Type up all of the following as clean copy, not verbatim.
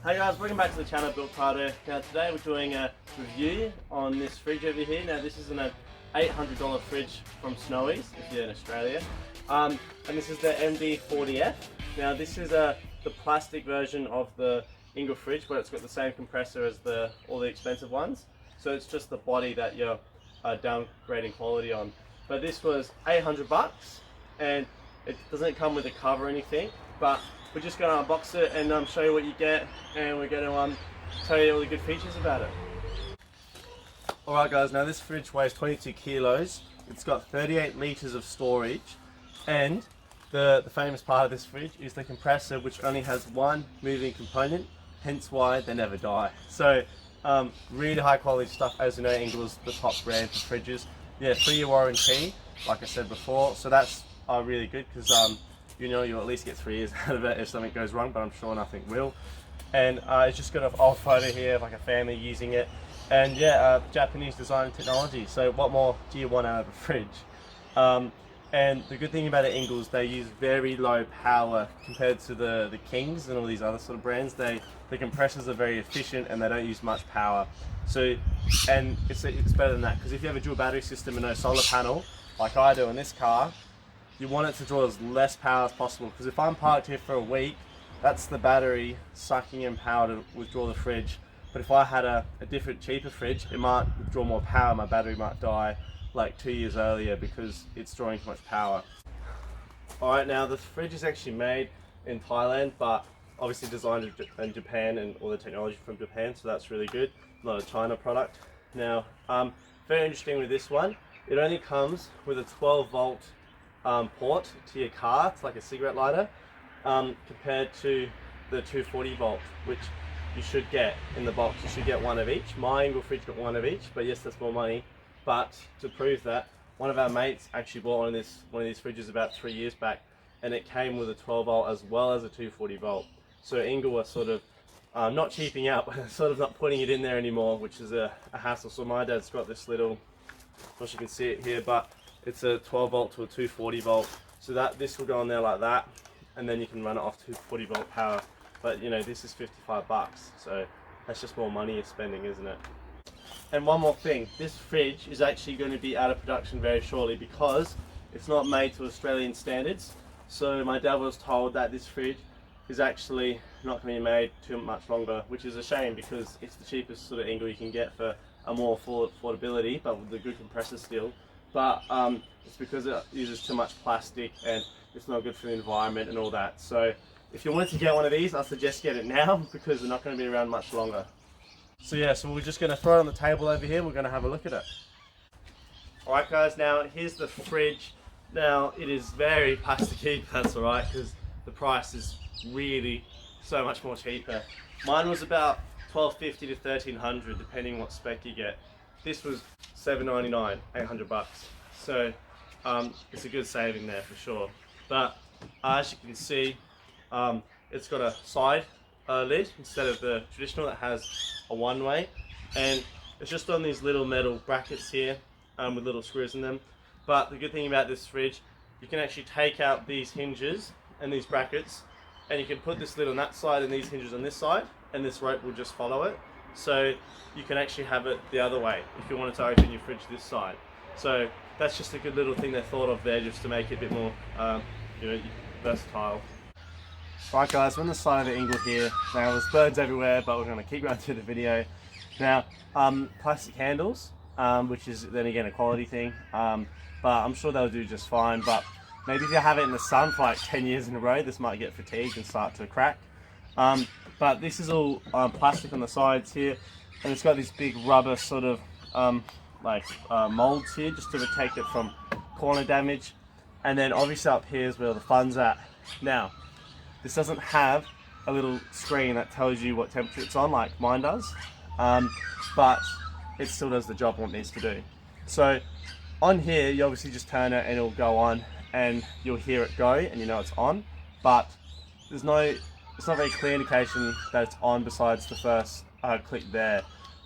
Hey guys, welcome back to the channel Built Carter. Now today we're doing a review on this fridge over here. Now this is an $800 fridge from Snowy's if you're in Australia. And this is the MD40F. Now this is the plastic version of the Engel fridge, but it's got the same compressor as all the expensive ones. So it's just the body that you're downgrading quality on. But this was 800 bucks and it doesn't come with a cover or anything, but we're just going to unbox it and show you what you get, and we're going to tell you all the good features about it. Alright guys, now this fridge weighs 22 kilos, it's got 38 litres of storage, and the famous part of this fridge is the compressor, which only has one moving component, hence why they never die. So really high quality stuff. As you know, Engel's the top brand for fridges. Yeah, 3-year warranty, like I said before, so that's really good because you know you'll at least get 3 years out of it if something goes wrong, but I'm sure nothing will. And it's just got an old photo here of like a family using it, and yeah, Japanese design and technology. So what more do you want out of a fridge? And the good thing about the Engels, they use very low power compared to the Kings and all these other sort of brands. The compressors are very efficient and they don't use much power. So, and it's better than that, because if you have a dual battery system and no solar panel like I do in this car, you want it to draw as less power as possible, because if I'm parked here for a week, that's the battery sucking in power to withdraw the fridge. But if I had a different cheaper fridge, it might withdraw more power, my battery might die like 2 years earlier because it's drawing too much power. Alright, now the fridge is actually made in Thailand, but obviously designed in Japan and all the technology from Japan, so that's really good. Not a China product. Now, very interesting with this one, it only comes with a 12-volt port to your car. It's like a cigarette lighter, compared to the 240 volt, which you should get in the box. You should get one of each. My Engel fridge got one of each, but yes, that's more money. But to prove that, one of our mates actually bought one of these fridges about 3 years back, and it came with a 12 volt as well as a 240 volt. So Engel was sort of not cheaping out, but sort of not putting it in there anymore, which is a hassle. So my dad's got this little, I don't know if you can see it here, but it's a 12 volt to a 240 volt. So this will go on there like that, and then you can run it off 240 volt power. But you know, this is 55 bucks, so that's just more money you're spending, isn't it? And one more thing, this fridge is actually going to be out of production very shortly because it's not made to Australian standards. So my dad was told that this fridge is actually not going to be made too much longer, which is a shame because it's the cheapest sort of Engel you can get for a more affordability, but with a good compressor still. But it's because it uses too much plastic and it's not good for the environment and all that. So if you wanted to get one of these, I suggest get it now because they're not going to be around much longer. So yeah, so we're just going to throw it on the table over here. We're going to have a look at it. Alright guys, now here's the fridge. Now it is very plasticky, but that's alright because the price is really so much more cheaper. Mine was about $12.50 to $13.00 depending what spec you get. This was $7.99, 800 bucks. So it's a good saving there for sure. But as you can see, it's got a side lid instead of the traditional that has a one-way, and it's just on these little metal brackets here with little screws in them. But the good thing about this fridge, you can actually take out these hinges and these brackets, and you can put this lid on that side and these hinges on this side, and this rope will just follow it. So you can actually have it the other way if you wanted to open your fridge this side. So that's just a good little thing they thought of there, just to make it a bit more you know, versatile. Right guys, we're on the side of the Engel here. Now there's birds everywhere, but we're going to keep going through the video. Now, plastic handles, which is then again a quality thing, but I'm sure they'll do just fine. But maybe if you have it in the sun for like 10 years in a row, this might get fatigued and start to crack. But this is all plastic on the sides here, and it's got this big rubber sort of molds here just to protect it from corner damage. And then obviously up here is where the fun's at. Now, this doesn't have a little screen that tells you what temperature it's on like mine does, but it still does the job what it needs to do. So on here, you obviously just turn it and it'll go on, and you'll hear it go and you know it's on, but it's not very clear indication that it's on besides the first click there.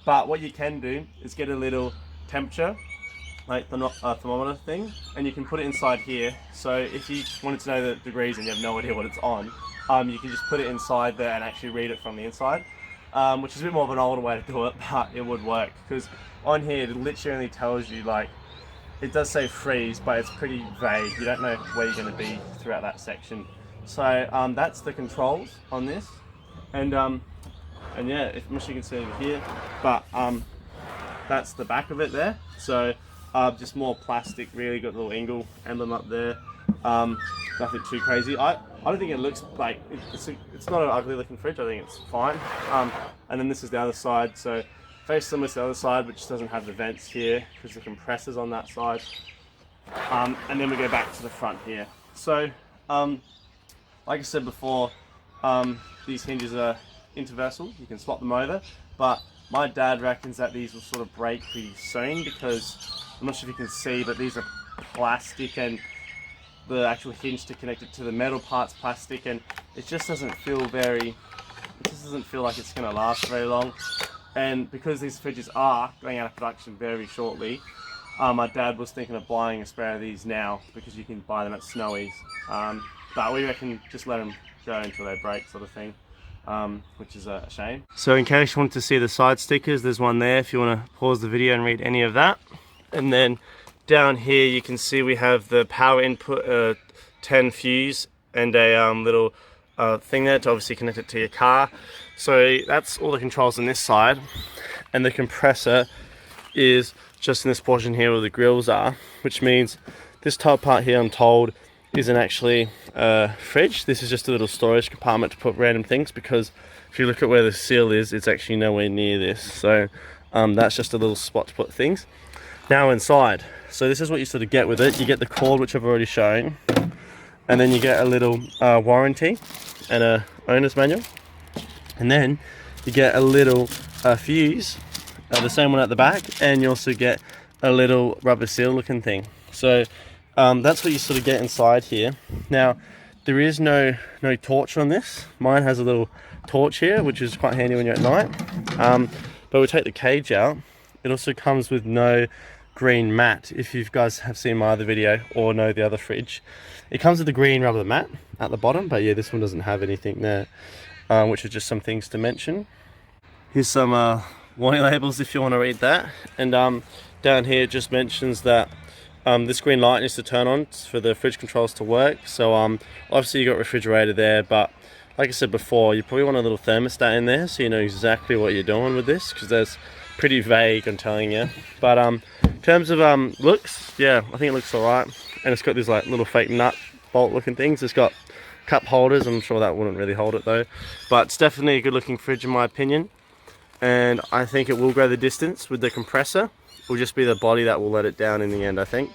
But what you can do is get a little temperature, like the thermometer thing, and you can put it inside here. So if you wanted to know the degrees and you have no idea what it's on, you can just put it inside there and actually read it from the inside, which is a bit more of an older way to do it, but it would work, because on here it literally only tells you, like, it does say freeze, but it's pretty vague. You don't know where you're going to be throughout that section. So that's the controls on this, and yeah, if much you can see over here, but that's the back of it there. So just more plastic, really. Got the little Engel emblem up there. Nothing too crazy. I don't think it looks like it's not an ugly looking fridge. I think it's fine. And then this is the other side, so very similar to the other side, but just doesn't have the vents here because the compressor's on that side. And then we go back to the front here. So like I said before, these hinges are interversal. You can swap them over, but my dad reckons that these will sort of break pretty soon, because I'm not sure if you can see, but these are plastic, and the actual hinge to connect it to the metal part's plastic, and it just doesn't feel like it's going to last very long. And because these fridges are going out of production very shortly, my dad was thinking of buying a spare of these now, because you can buy them at Snowy's. But we reckon just let them go until they break, sort of thing, which is a shame. So in case you wanted to see the side stickers, there's one there if you want to pause the video and read any of that. And then down here you can see we have the power input, 10 fuse, and a little thing there to obviously connect it to your car. So that's all the controls on this side, and the compressor is just in this portion here where the grills are, which means this top part here, I'm told, isn't actually a fridge. This is just a little storage compartment to put random things, because if you look at where the seal is, it's actually nowhere near this. So that's just a little spot to put things. Now inside, so this is what you sort of get with it. You get the cord, which I've already shown, and then you get a little warranty and a owner's manual, and then you get a little fuse, the same one at the back, and you also get a little rubber seal looking thing. So that's what you sort of get inside here. Now there is no torch on this. Mine has a little torch here, which is quite handy when you're at night. But we take the cage out. It also comes with no green mat. If you guys have seen my other video or know the other fridge, it comes with a green rubber mat at the bottom, but yeah, this one doesn't have anything there, which are just some things to mention. Here's some warning labels if you want to read that. And down here it just mentions that this green light needs to turn on for the fridge controls to work. So obviously you got refrigerator there, but like I said before, you probably want a little thermostat in there so you know exactly what you're doing with this, because there's pretty vague, I'm telling you. But in terms of looks, yeah, I think it looks alright. And it's got these like little fake nut bolt looking things. It's got cup holders. I'm sure that wouldn't really hold it though, but it's definitely a good looking fridge in my opinion, and I think it will go the distance with the compressor. It will just be the body that will let it down in the end, I think.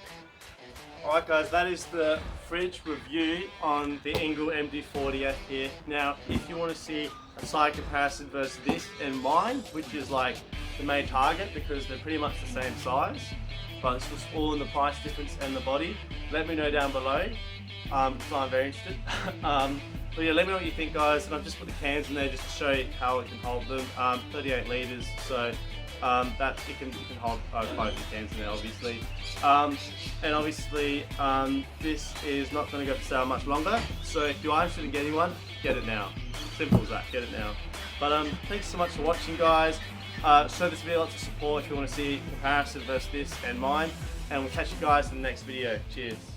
Alright guys, that is the fridge review on the Engel MD40F here. Now if you want to see a side comparison versus this and mine, which is like the main target because they're pretty much the same size, but it's just all in the price difference and the body, let me know down below, because I'm very interested. But yeah, let me know what you think guys, and I've just put the cans in there just to show you how it can hold them. 38 litres, so that you can hold quite a few cans in there obviously. And obviously this is not going to go for sale much longer, so if you are interested in getting one, get it now. Simple as that, get it now. But thanks so much for watching guys. Show this video lots of support if you want to see a comparison versus this and mine, and we'll catch you guys in the next video. Cheers.